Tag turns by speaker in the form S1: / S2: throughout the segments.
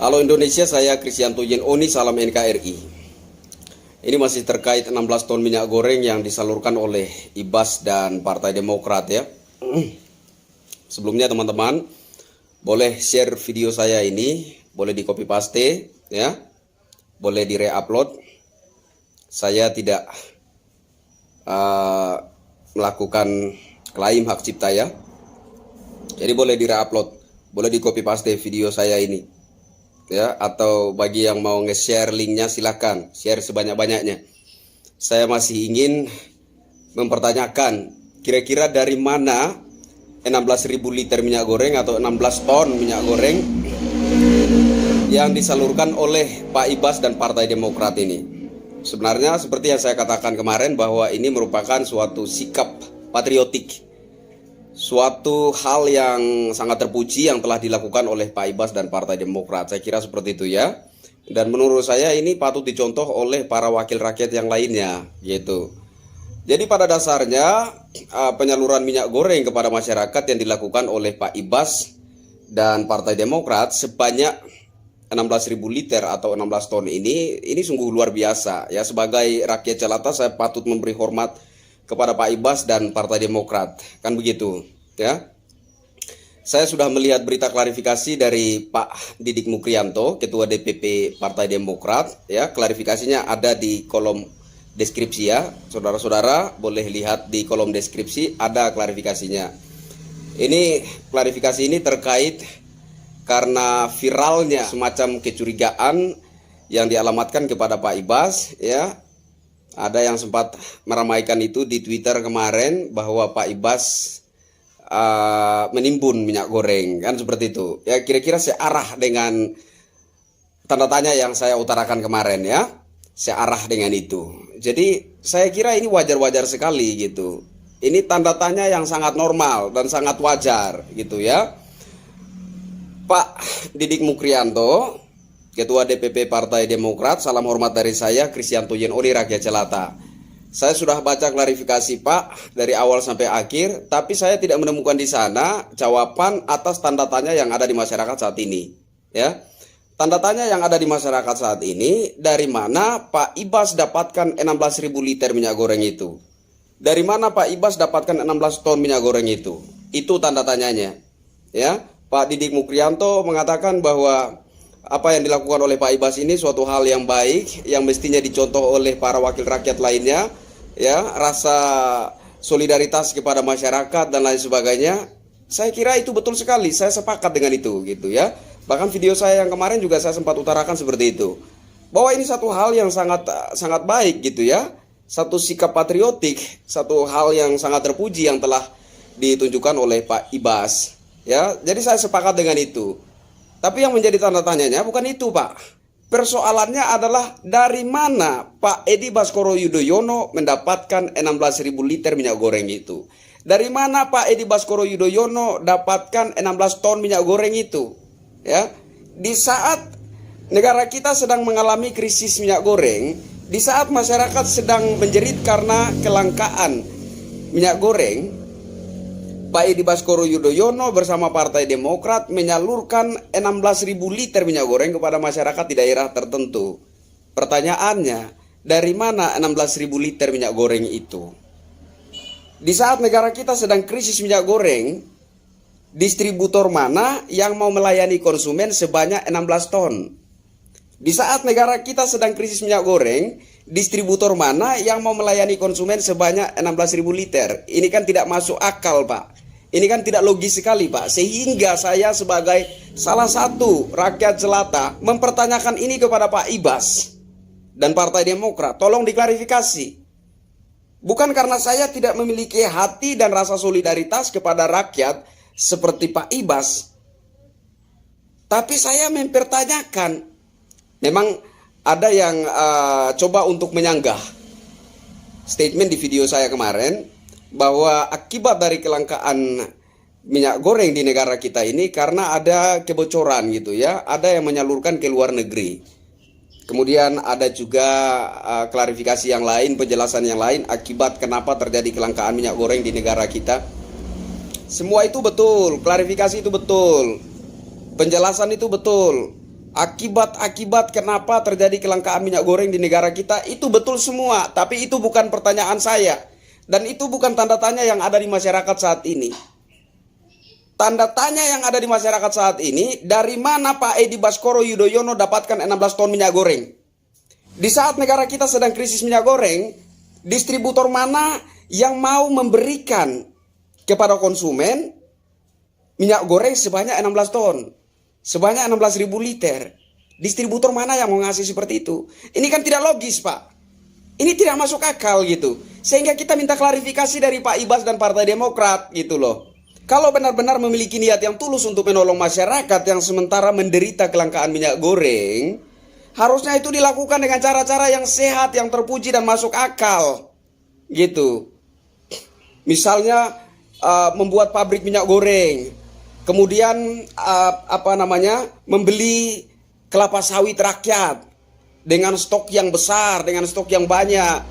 S1: Halo Indonesia, saya Kristianto Yen Oni, salam NKRI. Ini masih terkait 16 ton minyak goreng yang disalurkan oleh IBAS dan Partai Demokrat ya. Sebelumnya teman-teman, boleh share video saya ini, boleh di copy paste ya, boleh di re-upload. Saya tidak melakukan klaim hak cipta ya. Jadi boleh di re-upload, boleh di copy paste video saya ini. Ya, atau bagi yang mau nge-share linknya silahkan share sebanyak-banyaknya. Saya masih ingin mempertanyakan kira-kira dari mana 16.000 liter minyak goreng atau 16 ton minyak goreng yang disalurkan oleh Pak Ibas dan Partai Demokrat ini. Sebenarnya seperti yang saya katakan kemarin bahwa ini merupakan suatu sikap patriotik, suatu hal yang sangat terpuji yang telah dilakukan oleh Pak Ibas dan Partai Demokrat. Saya kira seperti itu ya. Dan menurut saya ini patut dicontoh oleh para wakil rakyat yang lainnya gitu. Jadi pada dasarnya penyaluran minyak goreng kepada masyarakat yang dilakukan oleh Pak Ibas dan Partai Demokrat sebanyak 16.000 liter atau 16 ton ini sungguh luar biasa ya. Sebagai rakyat jelata saya patut memberi hormat kepada Pak Ibas dan Partai Demokrat, kan begitu ya. Saya sudah melihat berita klarifikasi dari Pak Didik Mukrianto, Ketua DPP Partai Demokrat ya. Klarifikasinya ada di kolom deskripsi ya. Saudara-saudara boleh lihat di kolom deskripsi, ada klarifikasinya. Ini klarifikasi ini terkait karena viralnya semacam kecurigaan yang dialamatkan kepada Pak Ibas ya. Ada yang sempat meramaikan itu di Twitter kemarin bahwa Pak Ibas menimbun minyak goreng, kan seperti itu. Ya kira-kira searah dengan tanda tanya yang saya utarakan kemarin ya. Searah dengan itu. Jadi saya kira ini wajar-wajar sekali gitu. Ini tanda tanya yang sangat normal dan sangat wajar gitu ya. Pak Didik Mukrianto, Ketua DPP Partai Demokrat, salam hormat dari saya Kristianto Yen Oni, rakyat jelata. Saya sudah baca klarifikasi Pak dari awal sampai akhir, tapi saya tidak menemukan di sana jawaban atas tanda tanya yang ada di masyarakat saat ini. Ya, tanda tanya yang ada di masyarakat saat ini, dari mana Pak Ibas dapatkan 16.000 liter minyak goreng itu? Dari mana Pak Ibas dapatkan 16 ton minyak goreng itu? Itu tanda tanyanya. Ya, Pak Didik Mukrianto mengatakan bahwa apa yang dilakukan oleh Pak Ibas ini suatu hal yang baik, yang mestinya dicontoh oleh para wakil rakyat lainnya, ya, rasa solidaritas kepada masyarakat dan lain sebagainya. Saya kira itu betul sekali, saya sepakat dengan itu, gitu ya. Bahkan video saya yang kemarin juga saya sempat utarakan seperti itu, bahwa ini satu hal yang sangat baik, gitu ya, satu sikap patriotik, satu hal yang sangat terpuji yang telah ditunjukkan oleh Pak Ibas, ya. Jadi saya sepakat dengan itu. Tapi yang menjadi tanda tanyanya bukan itu Pak. Persoalannya adalah dari mana Pak Edi Baskoro Yudhoyono mendapatkan 16.000 liter minyak goreng itu. Dari mana Pak Edi Baskoro Yudhoyono dapatkan 16 ton minyak goreng itu. Ya, di saat negara kita sedang mengalami krisis minyak goreng, di saat masyarakat sedang menjerit karena kelangkaan minyak goreng, Pak Edi Baskoro Yudhoyono bersama Partai Demokrat menyalurkan 16.000 liter minyak goreng kepada masyarakat di daerah tertentu. Pertanyaannya, dari mana 16.000 liter minyak goreng itu? Di saat negara kita sedang krisis minyak goreng, distributor mana yang mau melayani konsumen sebanyak 16 ton? Di saat negara kita sedang krisis minyak goreng, distributor mana yang mau melayani konsumen sebanyak 16.000 liter? Ini kan tidak masuk akal Pak. Ini kan tidak logis sekali Pak. Sehingga saya sebagai salah satu rakyat jelata mempertanyakan ini kepada Pak Ibas dan Partai Demokrat. Tolong diklarifikasi. Bukan karena saya tidak memiliki hati dan rasa solidaritas kepada rakyat seperti Pak Ibas, tapi saya mempertanyakan. Memang ada yang coba untuk menyanggah statement di video saya kemarin bahwa akibat dari kelangkaan minyak goreng di negara kita ini karena ada kebocoran gitu ya, ada yang menyalurkan ke luar negeri. Kemudian ada juga klarifikasi yang lain, penjelasan yang lain akibat kenapa terjadi kelangkaan minyak goreng di negara kita. Semua itu betul, klarifikasi itu betul, penjelasan itu betul. Akibat-akibat kenapa terjadi kelangkaan minyak goreng di negara kita itu betul semua, tapi itu bukan pertanyaan saya. Dan itu bukan tanda tanya yang ada di masyarakat saat ini. Tanda tanya yang ada di masyarakat saat ini, dari mana Pak Edi Baskoro Yudhoyono dapatkan 16 ton minyak goreng? Di saat negara kita sedang krisis minyak goreng, distributor mana yang mau memberikan kepada konsumen minyak goreng sebanyak 16 ton? Sebanyak 16.000 liter. Distributor mana yang mau ngasih seperti itu? Ini kan tidak logis, Pak. Ini tidak masuk akal gitu. Sehingga kita minta klarifikasi dari Pak Ibas dan Partai Demokrat gitu loh. Kalau benar-benar memiliki niat yang tulus untuk menolong masyarakat yang sementara menderita kelangkaan minyak goreng, harusnya itu dilakukan dengan cara-cara yang sehat, yang terpuji dan masuk akal. Gitu. Misalnya membuat pabrik minyak goreng. Kemudian membeli kelapa sawit rakyat dengan stok yang besar, dengan stok yang banyak.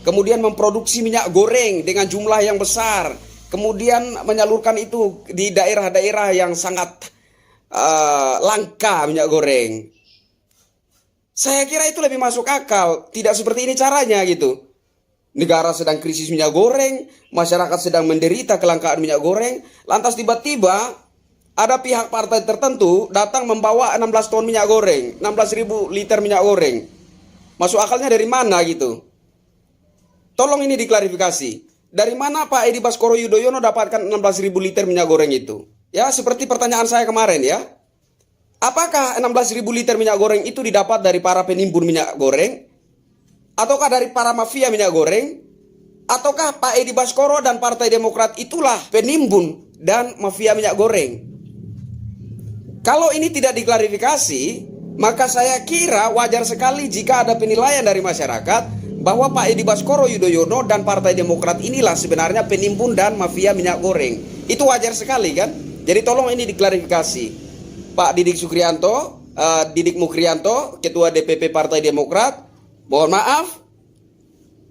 S1: Kemudian memproduksi minyak goreng dengan jumlah yang besar. Kemudian menyalurkan itu di daerah-daerah yang sangat langka minyak goreng. Saya kira itu lebih masuk akal. Tidak seperti ini caranya gitu. Negara sedang krisis minyak goreng, masyarakat sedang menderita kelangkaan minyak goreng, lantas tiba-tiba ada pihak partai tertentu datang membawa 16 ton minyak goreng, 16.000 liter minyak goreng. Masuk akalnya dari mana gitu? Tolong ini diklarifikasi. Dari mana Pak Edi Baskoro Yudhoyono dapatkan 16.000 liter minyak goreng itu? Ya, seperti pertanyaan saya kemarin ya. Apakah 16.000 liter minyak goreng itu didapat dari para penimbun minyak goreng? Ataukah dari para mafia minyak goreng? Ataukah Pak Edi Baskoro dan Partai Demokrat itulah penimbun dan mafia minyak goreng? Kalau ini tidak diklarifikasi, maka saya kira wajar sekali jika ada penilaian dari masyarakat bahwa Pak Edi Baskoro Yudhoyono dan Partai Demokrat inilah sebenarnya penimbun dan mafia minyak goreng. Itu wajar sekali kan? Jadi tolong ini diklarifikasi. Pak Didik Sukrianto, Didik Mukrianto, Ketua DPP Partai Demokrat, mohon maaf,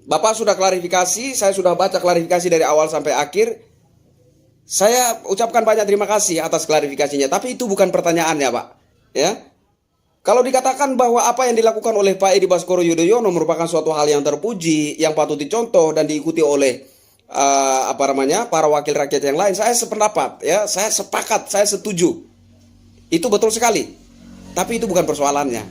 S1: Bapak sudah klarifikasi, saya sudah baca klarifikasi dari awal sampai akhir. Saya ucapkan banyak terima kasih atas klarifikasinya, tapi itu bukan pertanyaannya, Pak. Ya. Kalau dikatakan bahwa apa yang dilakukan oleh Pak Edi Baskoro Yudhoyono merupakan suatu hal yang terpuji, yang patut dicontoh dan diikuti oleh para wakil rakyat yang lain, saya sependapat, ya, saya sepakat, saya setuju. Itu betul sekali. Tapi itu bukan persoalannya.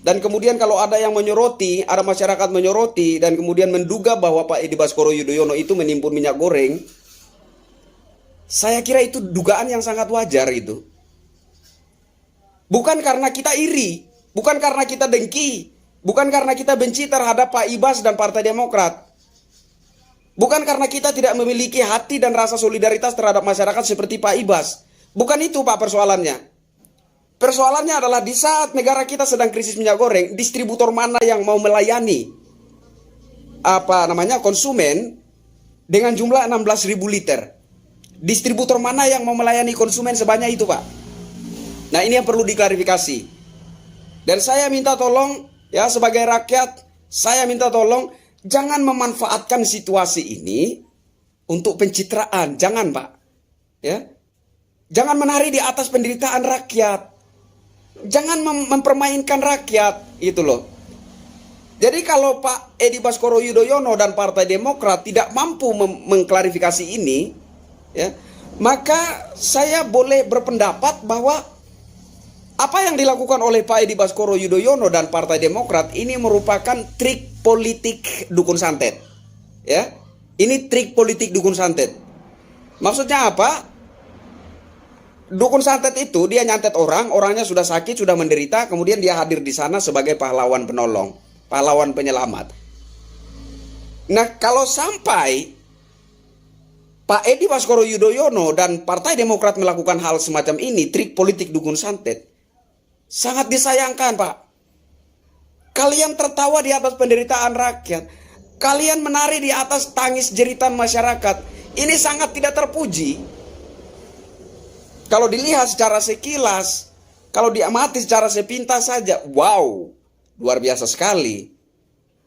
S1: Dan kemudian kalau ada yang menyoroti, ada masyarakat menyoroti dan kemudian menduga bahwa Pak Edi Baskoro Yudhoyono itu menimbun minyak goreng, saya kira itu dugaan yang sangat wajar itu. Bukan karena kita iri, bukan karena kita dengki, bukan karena kita benci terhadap Pak Ibas dan Partai Demokrat. Bukan karena kita tidak memiliki hati dan rasa solidaritas terhadap masyarakat seperti Pak Ibas. Bukan itu Pak persoalannya. Persoalannya adalah di saat negara kita sedang krisis minyak goreng, distributor mana yang mau melayani konsumen dengan jumlah 16.000 liter? Distributor mana yang mau melayani konsumen sebanyak itu, Pak? Nah, ini yang perlu diklarifikasi. Dan saya minta tolong, ya, sebagai rakyat, saya minta tolong jangan memanfaatkan situasi ini untuk pencitraan, jangan, Pak. Ya. Jangan menari di atas penderitaan rakyat. Jangan mempermainkan rakyat, gitu loh. Jadi kalau Pak Edi Baskoro Yudhoyono dan Partai Demokrat tidak mampu mengklarifikasi ini, ya, maka saya boleh berpendapat bahwa apa yang dilakukan oleh Pak Edi Baskoro Yudhoyono dan Partai Demokrat ini merupakan trik politik dukun santet. Ya, ini trik politik dukun santet. Maksudnya apa? Dukun santet itu dia nyantet orang, orangnya sudah sakit, sudah menderita, kemudian dia hadir di sana sebagai pahlawan penolong, pahlawan penyelamat. Nah, kalau sampai Pak Edi Baskoro Yudhoyono dan Partai Demokrat melakukan hal semacam ini, trik politik dukun santet, sangat disayangkan, Pak. Kalian tertawa di atas penderitaan rakyat, kalian menari di atas tangis jeritan masyarakat. Ini sangat tidak terpuji. Kalau dilihat secara sekilas, kalau diamati secara sepintas saja, wow, luar biasa sekali.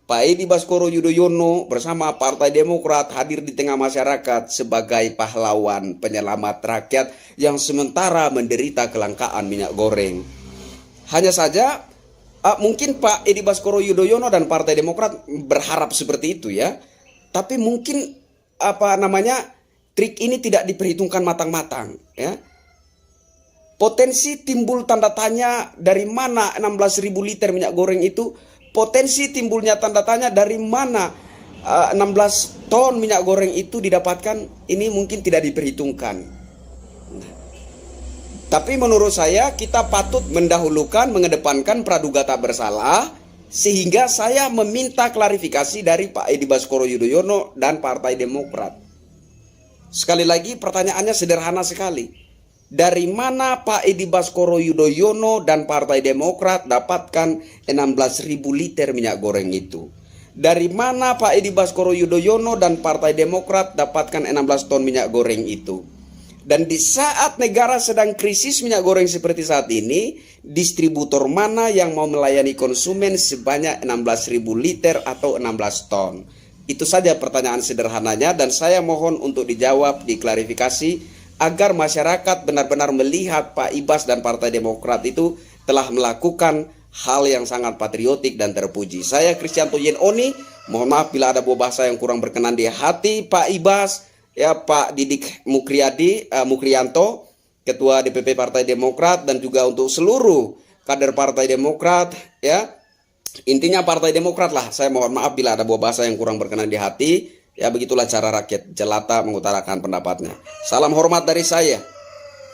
S1: Pak Edi Baskoro Yudhoyono bersama Partai Demokrat hadir di tengah masyarakat sebagai pahlawan penyelamat rakyat yang sementara menderita kelangkaan minyak goreng. Hanya saja mungkin Pak Edi Baskoro Yudhoyono dan Partai Demokrat berharap seperti itu ya. Tapi mungkin trik ini tidak diperhitungkan matang-matang ya. Potensi timbul tanda tanya dari mana 16.000 liter minyak goreng itu, potensi timbulnya tanda tanya dari mana 16 ton minyak goreng itu didapatkan, ini mungkin tidak diperhitungkan. Tapi menurut saya kita patut mendahulukan, mengedepankan praduga tak bersalah, sehingga saya meminta klarifikasi dari Pak Edi Baskoro Yudhoyono dan Partai Demokrat. Sekali lagi pertanyaannya sederhana sekali. Dari mana Pak Edi Baskoro Yudhoyono dan Partai Demokrat dapatkan 16.000 liter minyak goreng itu? Dari mana Pak Edi Baskoro Yudhoyono dan Partai Demokrat dapatkan 16 ton minyak goreng itu? Dan di saat negara sedang krisis minyak goreng seperti saat ini, distributor mana yang mau melayani konsumen sebanyak 16.000 liter atau 16 ton? Itu saja pertanyaan sederhananya, dan saya mohon untuk dijawab, diklarifikasi, agar masyarakat benar-benar melihat Pak Ibas dan Partai Demokrat itu telah melakukan hal yang sangat patriotik dan terpuji. Saya Kristianto Yen Oni, mohon maaf bila ada buah bahasa yang kurang berkenan di hati Pak Ibas, ya Pak Didik Mukrianto, Ketua DPP Partai Demokrat, dan juga untuk seluruh kader Partai Demokrat, ya. Intinya Partai Demokrat lah, saya mohon maaf bila ada buah bahasa yang kurang berkenan di hati. Ya begitulah cara rakyat jelata mengutarakan pendapatnya. Salam hormat dari saya.